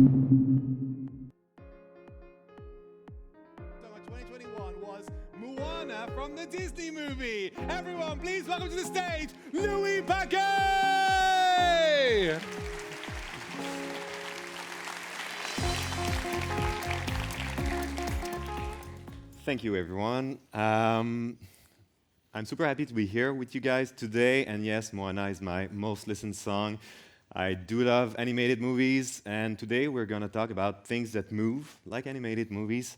2021 was Moana from the Disney movie. Everyone, please welcome to the stage, Louis Paquet! Thank you, everyone. I'm super happy to be here with you guys today. And yes, Moana is my most listened song. I do love animated movies, and today we're going to talk about things that move, like animated movies.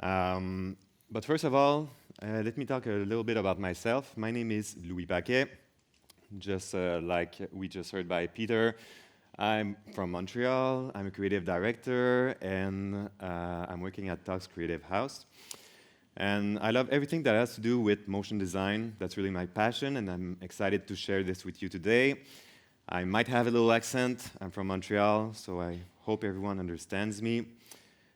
But first of all, let me talk a little bit about myself. My name is Louis Paquet, just like we just heard by Peter. I'm from Montreal, I'm a creative director, and I'm working at TUX Creative Co. And I love everything that has to do with motion design. That's really my passion, and I'm excited to share this with you today. I might have a little accent. I'm from Montreal, so I hope everyone understands me.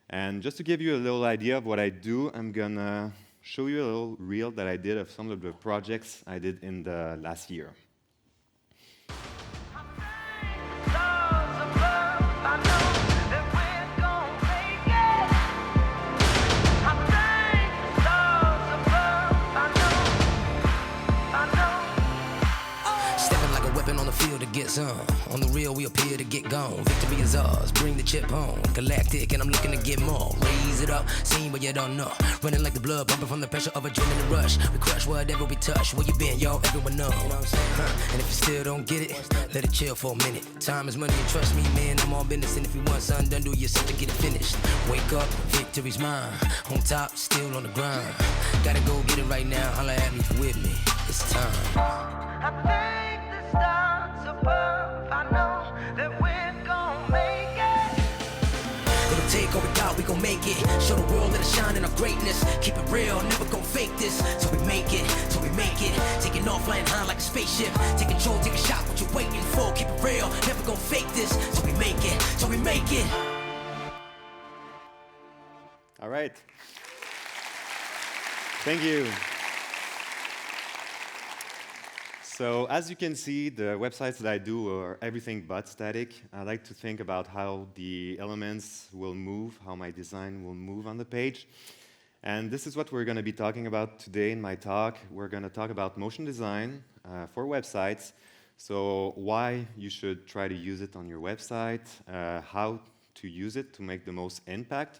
And just to give you a little idea of what I do, I'm going to show you a little reel that I did of some of the projects I did in the last year. On the field to get some. On the real, we appear to get gone. Victory is ours, bring the chip home. Galactic, and I'm looking to get more. Raise it up, seeing what you don't know. Running like the blood, pumping from the pressure of adrenaline rush. We crush whatever we touch. Where you been, y'all? Everyone know. And if you still don't get it, let it chill for a minute. Time is money, and trust me, man, I'm all business. And if you want something done, do yourself to get it finished. Wake up, victory's mine. On top, still on the grind. Gotta go get it right now. Holla at me if you're with me. It's time. I think the stars above, I know that we're gon' make it. It'll take all we got, we gon' make it. Show the world that it's shining our greatness. Keep it real, never gon' fake this. Till we make it, till we make it. Taking off, flying high like a spaceship. Take control, take a shot, what you waiting for? Keep it real, never gon' fake this. Till we make it, till we make it. All right. Thank you. So as you can see, the websites that I do are everything but static. I like to think about how the elements will move, how my design will move on the page. And this is what we're going to be talking about today in my talk. We're going to talk about motion design for websites. So why you should try to use it on your website, how to use it to make the most impact,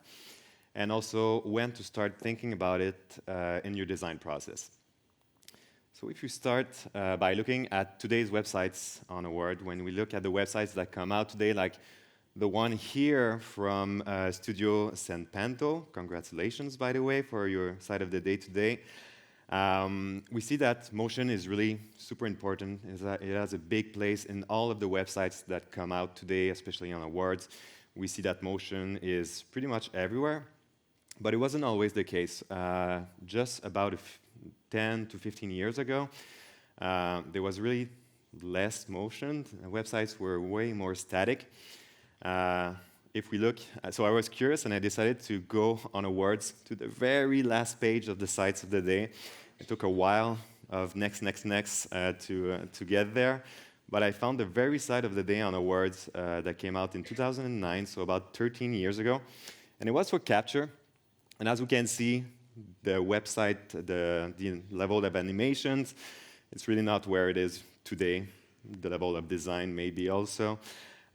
and also when to start thinking about it in your design process. So if you start by looking at today's websites on Awwwards, when we look at the websites that come out today, like the one here from Studio San Panto, congratulations, by the way, for your site of the day today. We see that motion is really super important. It has a big place in all of the websites that come out today, especially on Awwwards. We see that motion is pretty much everywhere, but it wasn't always the case. Just about 10 to 15 years ago, there was really less motion. Websites were way more static. If we look, so I was curious and I decided to go on Awwwards to the very last page of the sites of the day. It took a while of next to get there, but I found the very site of the day on Awwwards that came out in 2009, so about 13 years ago, and it was for capture. And as we can see, the website, the level of animations, it's really not where it is today. The level of design maybe also.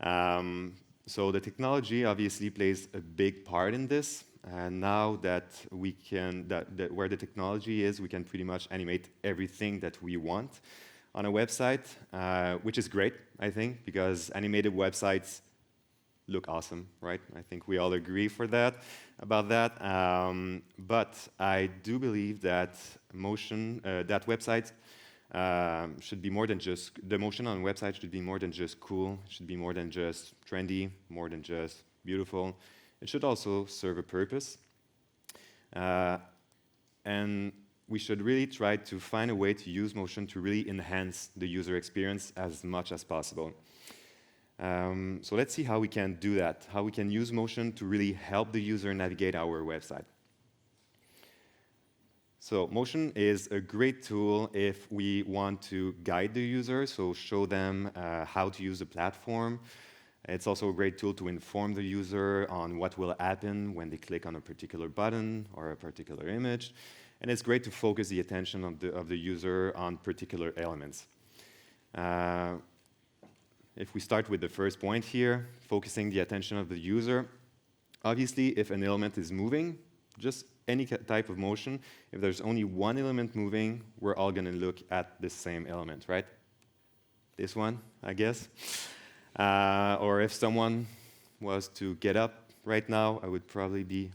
So the technology obviously plays a big part in this. And now that we can, where the technology is, we can pretty much animate everything that we want on a website, which is great, I think, because animated websites look awesome, right? I think we all agree about that. But I do believe that motion, that websites should be more than just, the motion on websites should be more than just cool, it should be more than just trendy, more than just beautiful. It should also serve a purpose. And we should really try to find a way to use motion to really enhance the user experience as much as possible. So let's see how we can do that, how we can use motion to really help the user navigate our website. So motion is a great tool if we want to guide the user, so show them how to use the platform, It's also a great tool to inform the user on what will happen when they click on a particular button or a particular image. And it's great to focus the attention of the user on particular elements. If we start with the first point here, focusing the attention of the user, obviously if an element is moving, just any type of motion, if there's only one element moving, we're all going to look at the same element, right? This one, I guess. Or if someone was to get up right now, I would probably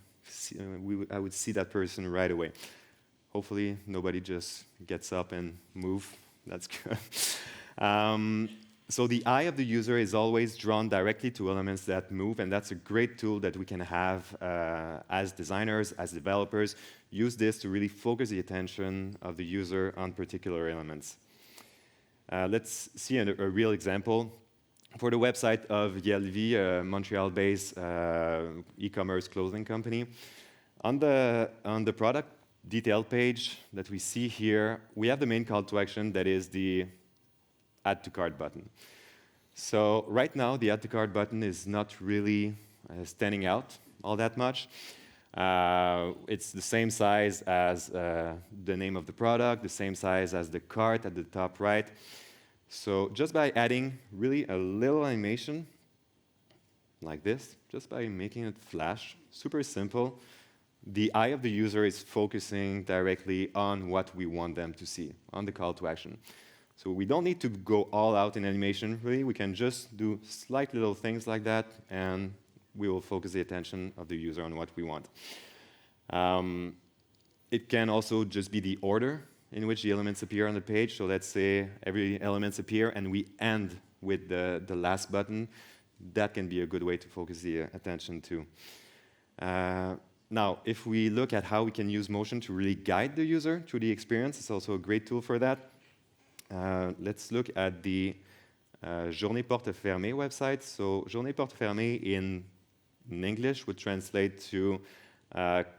I would see that person right away. Hopefully, nobody just gets up and move. That's good. So the eye of the user is always drawn directly to elements that move, and that's a great tool that we can have as designers, as developers. Use this to really focus the attention of the user on particular elements. Let's see a real example. For the website of It〡Louis, a Montreal-based e-commerce clothing company, on the product detail page that we see here, we have the main call to action that is the Add to Cart button. So right now, the Add to Cart button is not really standing out all that much. It's the same size as the name of the product, the same size as the cart at the top right. So just by adding really a little animation like this, just by making it flash, super simple, the eye of the user is focusing directly on what we want them to see, on the call to action. So we don't need to go all out in animation, really. We can just do slight little things like that, and we will focus the attention of the user on what we want. It can also just be the order in which the elements appear on the page. So let's say every elements appear, and we end with the last button. That can be a good way to focus the attention too. Now, if we look at how we can use motion to really guide the user through the experience, it's also a great tool for that. Let's look at the Journée Porte Fermée website. So Journée Porte Fermée in English would translate to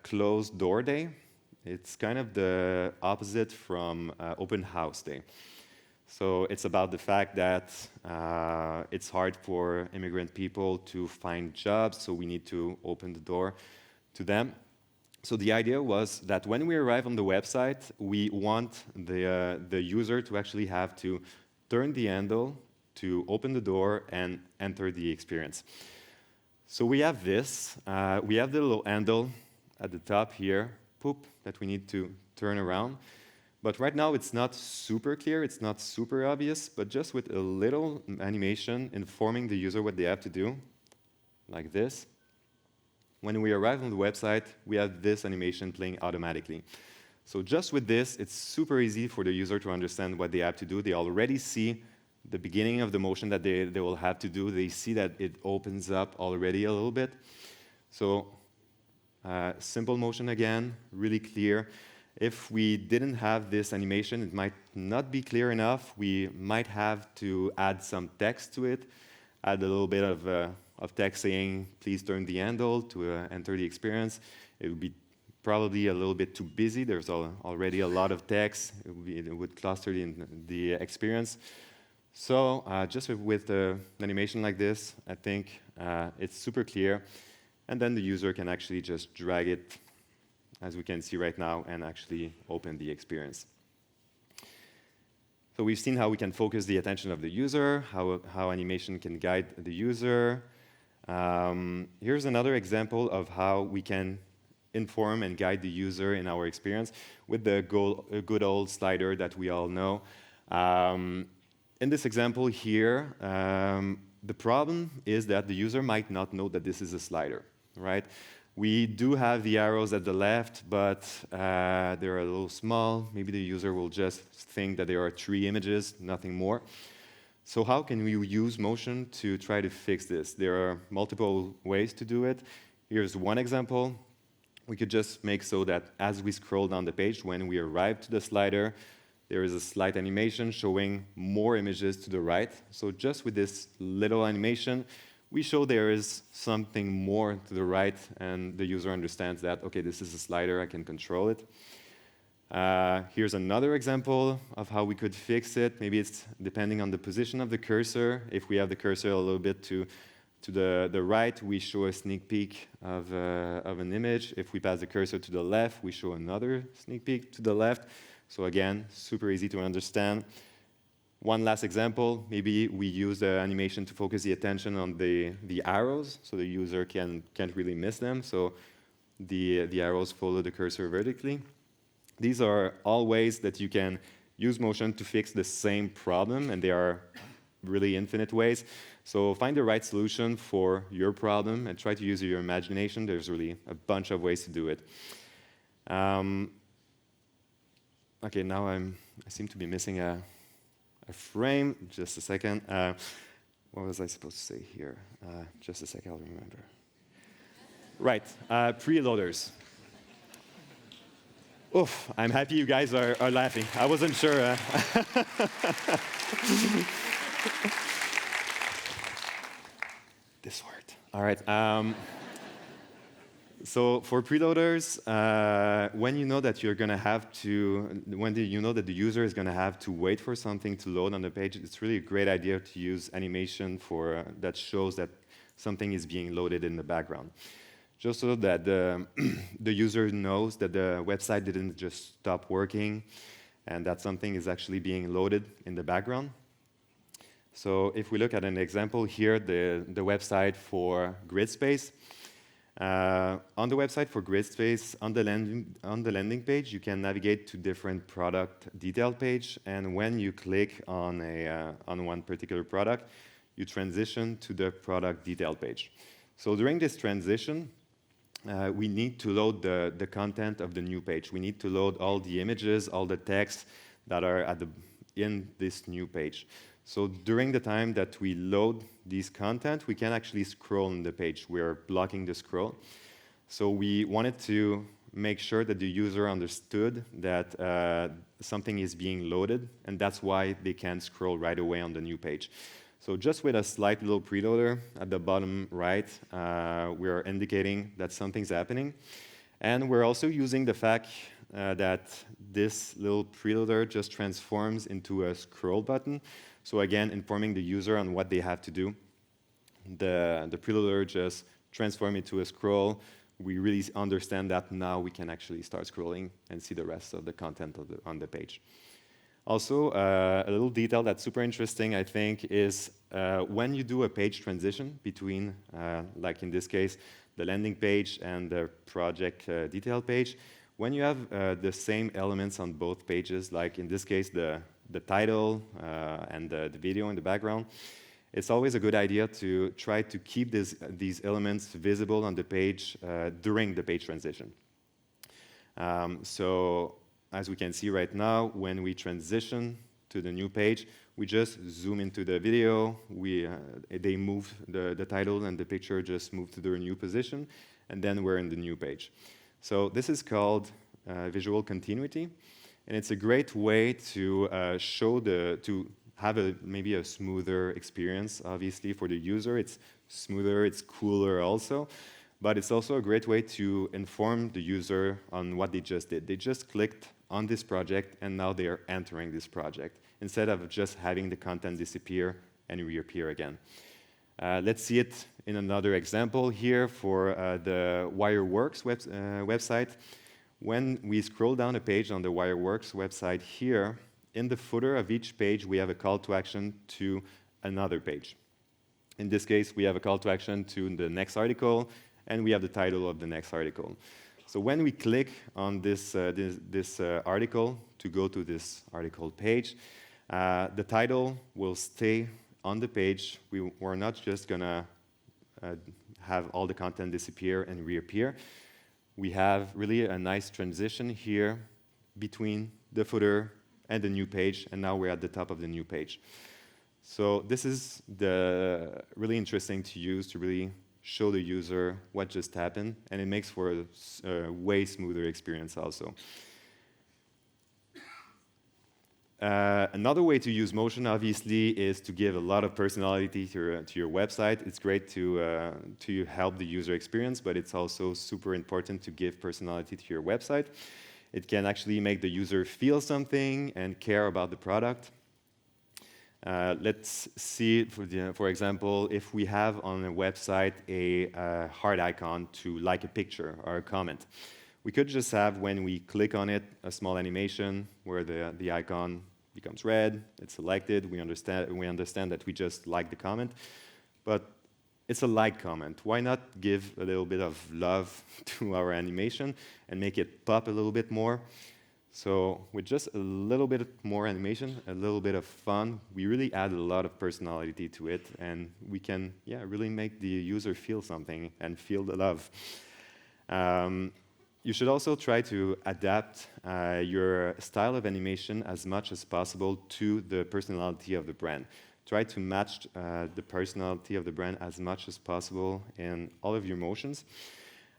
closed door day. It's kind of the opposite from open house day. So it's about the fact that it's hard for immigrant people to find jobs, so we need to open the door to them. So the idea was that when we arrive on the website, we want the user to actually have to turn the handle to open the door and enter the experience. So we have this. We have the little handle at the top here, poop, that we need to turn around. But right now, it's not super clear. It's not super obvious. But just with a little animation informing the user what they have to do, like this, when we arrive on the website, we have this animation playing automatically. So just with this, it's super easy for the user to understand what they have to do. They already see the beginning of the motion that they will have to do. They see that it opens up already a little bit. So simple motion again, really clear. If we didn't have this animation, it might not be clear enough. We might have to add some text to it, add a little bit of text saying, please turn the handle to enter the experience. It would be probably a little bit too busy. There's already a lot of text. It would cluster the experience. So just with an animation like this, I think it's super clear. And then the user can actually just drag it, as we can see right now, and actually open the experience. So we've seen how we can focus the attention of the user, how animation can guide the user. Here's another example of how we can inform and guide the user in our experience with the good old slider that we all know. In this example here, the problem is that the user might not know that this is a slider, right? We do have the arrows at the left, but they're a little small. Maybe the user will just think that there are 3 images, nothing more. So how can we use motion to try to fix this? There are multiple ways to do it. Here's one example. We could just make so that as we scroll down the page, when we arrive to the slider, there is a slight animation showing more images to the right. So just with this little animation, we show there is something more to the right, and the user understands that, okay, this is a slider, I can control it. Here's another example of how we could fix it. Maybe it's depending on the position of the cursor. If we have the cursor a little bit to To the right, we show a sneak peek of an image. If we pass the cursor to the left, we show another sneak peek to the left. So again, super easy to understand. One last example, maybe we use the animation to focus the attention on the arrows, so the user can't really miss them. So the arrows follow the cursor vertically. These are all ways that you can use motion to fix the same problem, and they are really infinite ways. So find the right solution for your problem and try to use your imagination. There's really a bunch of ways to do it. Okay, now I seem to be missing a frame. Just a second. What was I supposed to say here? Just a second, I'll remember. Right, preloaders. Oof, I'm happy you guys are laughing. I wasn't sure. This worked. All right. So for preloaders, when you know that you're going to have to, you know that the user is going to have to wait for something to load on the page, it's really a great idea to use animation for that shows that something is being loaded in the background, just so that the user knows that the website didn't just stop working and that something is actually being loaded in the background. So if we look at an example here, the website for GridSpace. On the website for GridSpace, on the landing page, you can navigate to different product detail page, and when you click on one particular product, you transition to the product detail page. So during this transition, we need to load the content of the new page. We need to load all the images, all the text that are in this new page. So during the time that we load these content, we can actually scroll on the page. We're blocking the scroll. So we wanted to make sure that the user understood that something is being loaded, and that's why they can scroll right away on the new page. So just with a slight little preloader at the bottom right, we're indicating that something's happening. And we're also using the fact that this little preloader just transforms into a scroll button. So again, informing the user on what they have to do. The preloader just transforms into a scroll. We really understand that now we can actually start scrolling and see the rest of the content on the page. Also, a little detail that's super interesting, I think, is when you do a page transition between, like in this case, the landing page and the project detail page, when you have the same elements on both pages, like in this case, the title and the video in the background, it's always a good idea to try to keep these elements visible on the page during the page transition. So as we can see right now, when we transition to the new page, we just zoom into the video, they move the title and the picture just move to their new position, and then we're in the new page. So this is called visual continuity. And it's a great way to to have maybe a smoother experience, obviously, for the user. It's smoother, it's cooler also, but it's also a great way to inform the user on what they just did. They just clicked on this project, and now they are entering this project, instead of just having the content disappear and reappear again. Let's see it in another example here for the Awwwards website. When we scroll down a page on the Awwwards website here, in the footer of each page, we have a call to action to another page. In this case, we have a call to action to the next article, and we have the title of the next article. So when we click on this article to go to this article page, the title will stay on the page. We're not just going to have all the content disappear and reappear. We have really a nice transition here between the footer and the new page, and now we're at the top of the new page. So this is really interesting to use to really show the user what just happened, and it makes for a way smoother experience also. Another way to use motion, obviously, is to give a lot of personality to your website. It's great to help the user experience, but it's also super important to give personality to your website. It can actually make the user feel something and care about the product. Let's see, for example, if we have on a website a heart icon to like a picture or a comment. We could just have, when we click on it, a small animation where the icon becomes red, it's selected, we understand that we just like the comment, but it's a like comment. Why not give a little bit of love to our animation and make it pop a little bit more? So with just a little bit more animation, a little bit of fun, we really add a lot of personality to it, and we can, really make the user feel something and feel the love. You should also try to adapt your style of animation as much as possible to the personality of the brand. Try to match the personality of the brand as much as possible in all of your motions.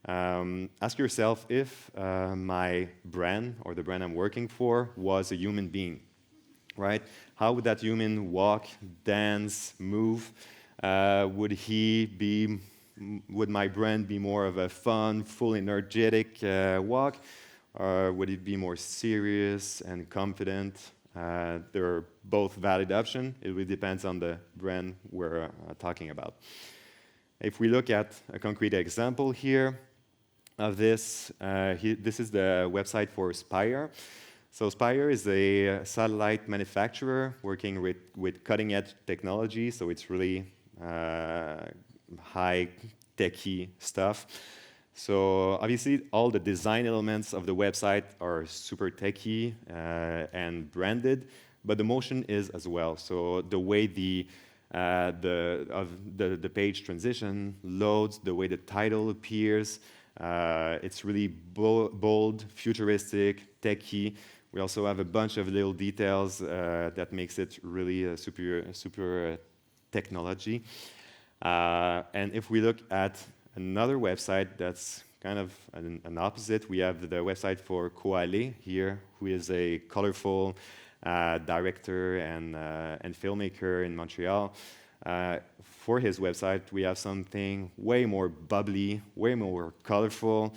Ask yourself if my brand or the brand I'm working for was a human being, right? How would that human walk, dance, move? Would my brand be more of a fun, full, energetic walk? Or would it be more serious and confident? They're both valid options. It really depends on the brand we're talking about. If we look at a concrete example here of this, this is the website for Spire. So Spire is a satellite manufacturer working with cutting-edge technology, so it's really high techy stuff. So obviously, all the design elements of the website are super techy and branded, but the motion is as well. So the way the page transition loads, the way the title appears, it's really bold, futuristic, techy. We also have a bunch of little details that makes it really a super technology. And if we look at another website that's kind of an opposite, we have the website for Coalé here, who is a colorful director and filmmaker in Montreal. For his website, we have something way more bubbly, way more colorful,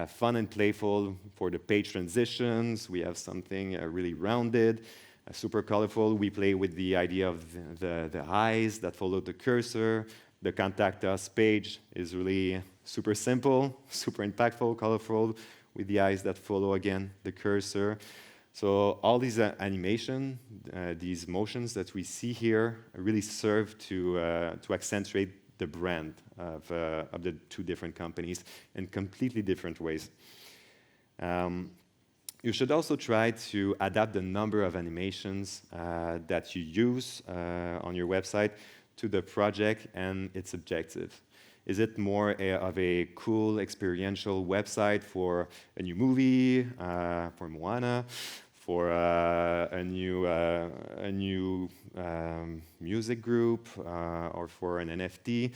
fun and playful for the page transitions. We have something really rounded, super colorful. We play with the idea of the eyes that follow the cursor. The Contact Us page is really super simple, super impactful, colorful, with the eyes that follow, again, the cursor. So all these animation, these motions that we see here really serve to accentuate the brand of the two different companies in completely different ways. You should also try to adapt the number of animations that you use on your website to the project and its objective. Is it more of a cool experiential website for a new movie, for Moana, for a new music group, or for an NFT?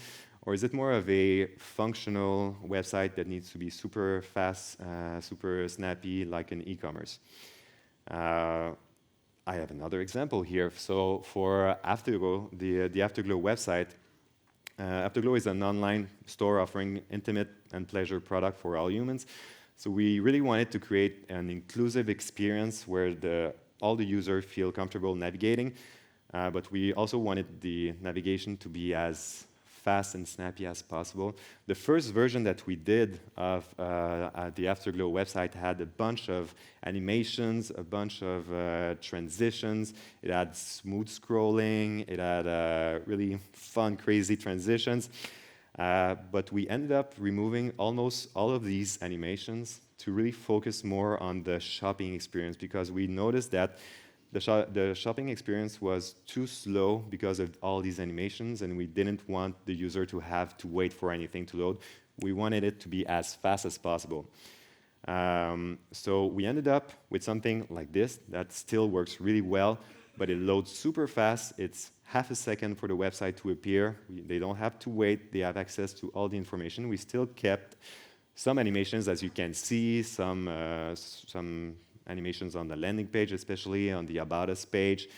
Or is it more of a functional website that needs to be super fast, super snappy, like an e-commerce? I have another example here. So for Afterglow, the Afterglow website, Afterglow is an online store offering intimate and pleasure product for all humans. So we really wanted to create an inclusive experience where all the users feel comfortable navigating, but we also wanted the navigation to be as fast and snappy as possible. The first version that we did of the Afterglow website had a bunch of animations, a bunch of transitions. It had smooth scrolling. It had really fun, crazy transitions. But we ended up removing almost all of these animations to really focus more on the shopping experience, because we noticed that the shopping experience was too slow because of all these animations, and we didn't want the user to have to wait for anything to load. We wanted it to be as fast as possible. So we ended up with something like this that still works really well, but it loads super fast. It's half a second for the website to appear. They don't have to wait. They have access to all the information. We still kept some animations, as you can see, some animations on the landing page, especially on the About Us page.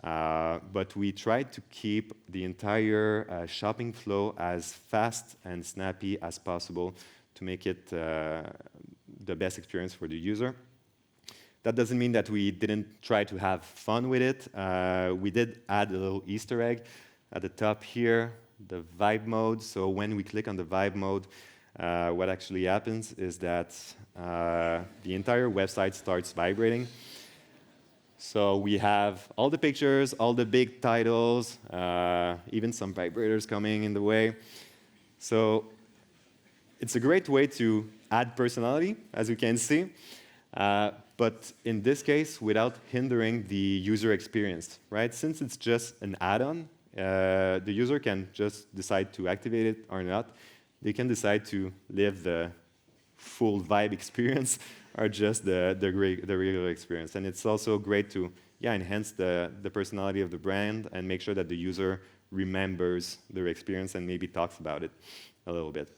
But we tried to keep the entire shopping flow as fast and snappy as possible to make it the best experience for the user. That doesn't mean that we didn't try to have fun with it. We did add a little Easter egg at the top here, the vibe mode. So when we click on the vibe mode, what actually happens is that the entire website starts vibrating. So we have all the pictures, all the big titles, even some vibrators coming in the way. So it's a great way to add personality, as you can see, but in this case, without hindering the user experience, right? Since it's just an add-on, the user can just decide to activate it or not. They can decide to live the full vibe experience or just the regular experience. And it's also great to enhance the personality of the brand and make sure that the user remembers their experience and maybe talks about it a little bit.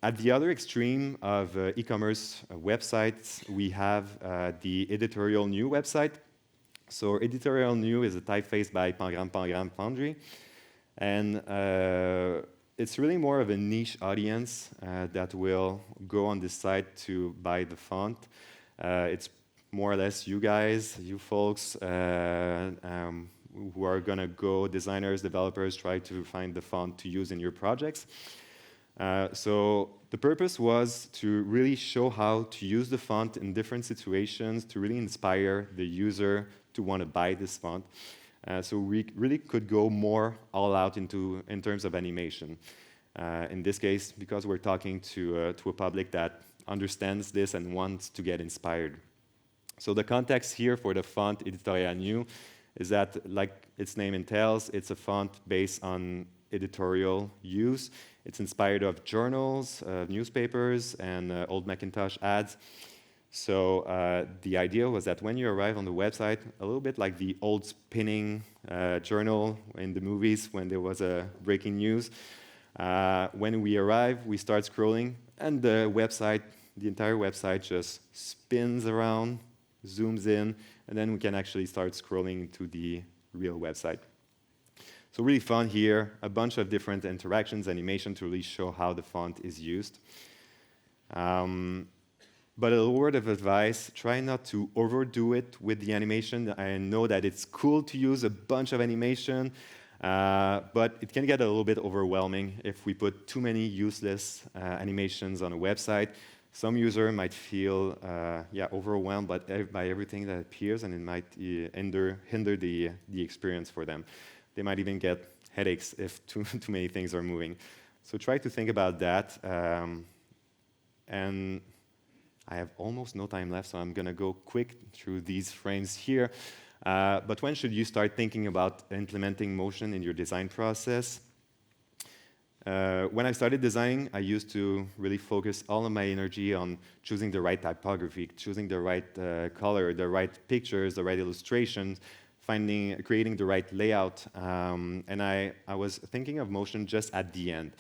At the other extreme of e-commerce websites, we have the editorial new website. So editorial new is a typeface by Pangram Foundry. And it's really more of a niche audience that will go on this site to buy the font. It's more or less you guys, you folks, who are going to go, designers, developers, try to find the font to use in your projects. So the purpose was to really show how to use the font in different situations to really inspire the user to want to buy this font. So we really could go more all out in terms of animation. In this case, because we're talking to a public that understands this and wants to get inspired. So the context here for the font Editorial New is that, like its name entails, it's a font based on editorial use. It's inspired of journals, newspapers, and old Macintosh ads. So the idea was that when you arrive on the website, a little bit like the old spinning journal in the movies when there was a breaking news, when we arrive, we start scrolling, and the entire website just spins around, zooms in, and then we can actually start scrolling to the real website. So really fun here, a bunch of different interactions, animation to really show how the font is used. But a word of advice, try not to overdo it with the animation. I know that it's cool to use a bunch of animation, but it can get a little bit overwhelming if we put too many useless animations on a website. Some user might feel overwhelmed by everything that appears, and it might hinder the experience for them. They might even get headaches if too many things are moving. So try to think about that. And I have almost no time left, so I'm going to go quick through these frames here. But when should you start thinking about implementing motion in your design process? When I started designing, I used to really focus all of my energy on choosing the right typography, choosing the right color, the right pictures, the right illustrations, creating the right layout. And I was thinking of motion just at the end,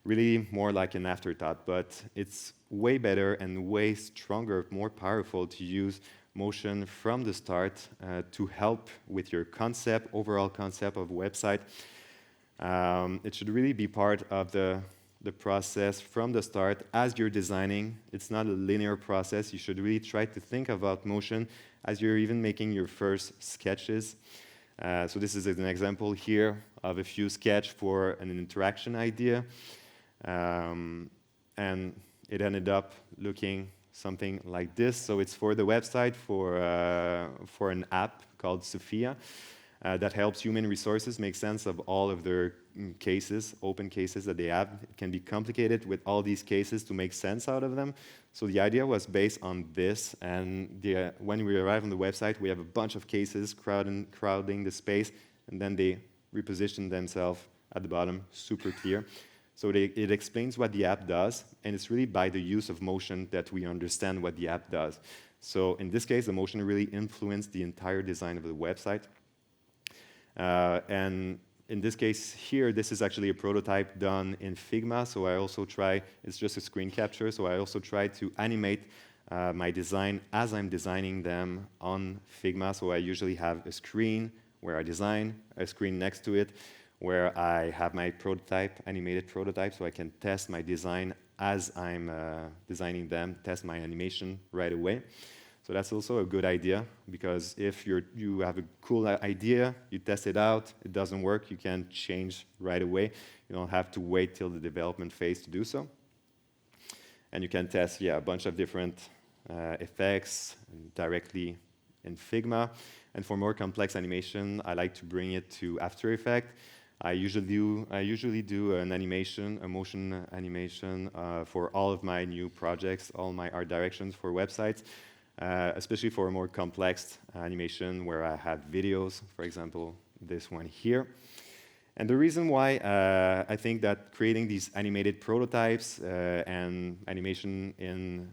really more like an afterthought. But it's way better and way stronger, more powerful to use motion from the start to help with your overall concept of a website. It should really be part of the process from the start as you're designing. It's not a linear process. You should really try to think about motion as you're even making your first sketches. So this is an example here of a few sketches for an interaction idea. And it ended up looking something like this. So it's for the website for an app called Sophia. That helps human resources make sense of all of their cases, open cases that they have. It can be complicated with all these cases to make sense out of them. So the idea was based on this, and when we arrive on the website, we have a bunch of cases crowding the space, and then they reposition themselves at the bottom, super clear. So it explains what the app does, and it's really by the use of motion that we understand what the app does. So in this case, the motion really influenced the entire design of the website. And in this case here, this is actually a prototype done in Figma. So I also it's just a screen capture, so I also try to animate my design as I'm designing them on Figma. So I usually have a screen where I design, a screen next to it where I have my animated prototype, so I can test my design as I'm designing them, test my animation right away. So that's also a good idea, because if you have a cool idea, you test it out, it doesn't work, you can change right away. You don't have to wait till the development phase to do so. And you can test, a bunch of different effects directly in Figma. And for more complex animation, I like to bring it to After Effects. I usually do an animation, a motion animation for all of my new projects, all my art directions for websites, especially for a more complex animation where I have videos, for example, this one here. And the reason why I think that creating these animated prototypes and animation in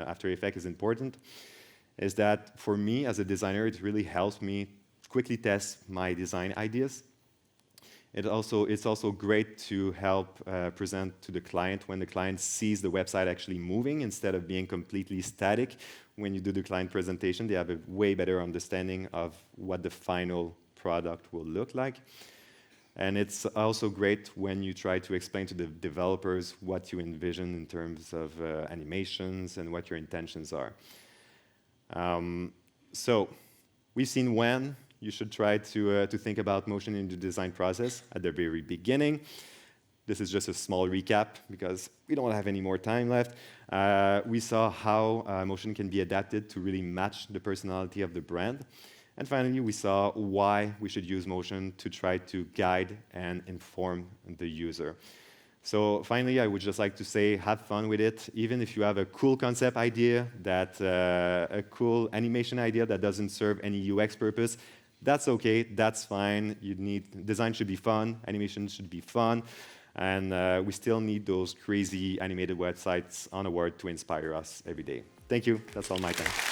After Effects is important is that for me as a designer, it really helps me quickly test my design ideas. It's also great to help present to the client when the client sees the website actually moving instead of being completely static. When you do the client presentation, they have a way better understanding of what the final product will look like. And it's also great when you try to explain to the developers what you envision in terms of animations and what your intentions are. So we've seen when you should try to think about motion in the design process at the very beginning. This is just a small recap because we don't have any more time left. We saw how motion can be adapted to really match the personality of the brand. And finally, we saw why we should use motion to try to guide and inform the user. So finally, I would just like to say, have fun with it. Even if you have a cool concept idea, a cool animation idea that doesn't serve any UX purpose, that's okay, that's fine. Design should be fun, animation should be fun, and we still need those crazy animated websites on Awwwards to inspire us every day. Thank you, that's all my time.